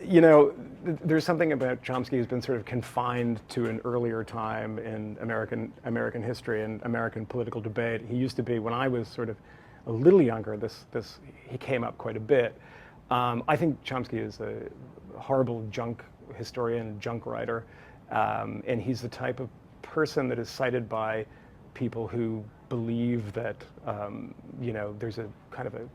You know, there's something about Chomsky who's been sort of confined to an earlier time in American history and American political debate. He used to be, when I was sort of a little younger, he came up quite a bit. I think Chomsky is a horrible junk historian, junk writer, and he's the type of person that is cited by people who believe that there's a kind of a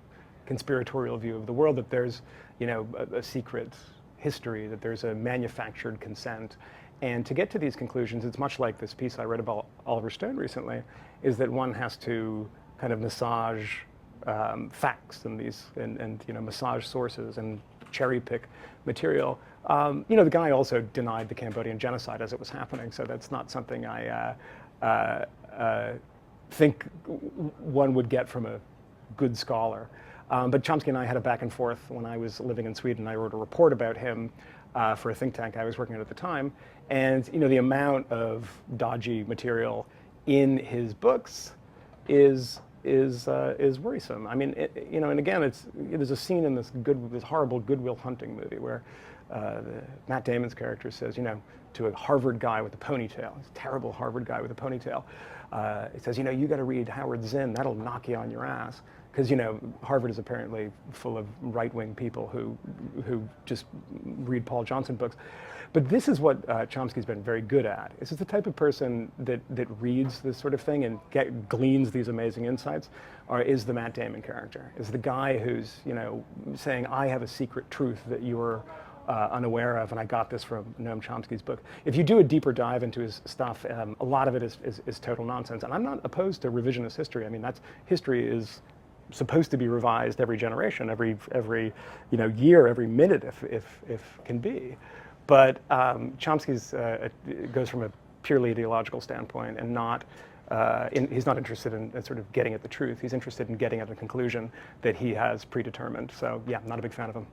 conspiratorial view of the world, that there's a secret history, that there's a manufactured consent. And to get to these conclusions, it's much like this piece I read about Oliver Stone recently, is that one has to kind of massage facts and massage sources and cherry pick material. The guy also denied the Cambodian genocide as it was happening, so that's not something I think one would get from a good scholar. But Chomsky and I had a back and forth when I was living in Sweden. I wrote a report about him for a think tank I was working at the time, and the amount of dodgy material in his books is worrisome. I mean, and again, there's a scene in this horrible Good Will Hunting movie where Matt Damon's character says, to a Harvard guy with a ponytail, a terrible Harvard guy with a ponytail, he says, you got to read Howard Zinn, that'll knock you on your ass. Because Harvard is apparently full of right-wing people who just read Paul Johnson books. But this is what Chomsky's been very good at. This is the type of person that reads this sort of thing and gleans these amazing insights, is the Matt Damon character. Is the guy who's saying, I have a secret truth that you're unaware of, and I got this from Noam Chomsky's book. If you do a deeper dive into his stuff, a lot of it is total nonsense. And I'm not opposed to revisionist history. I mean, history is supposed to be revised every generation, every year, every minute, if can be. But Chomsky's goes from a purely ideological standpoint, and he's not interested in sort of getting at the truth. He's interested in getting at a conclusion that he has predetermined. So yeah, I'm not a big fan of him.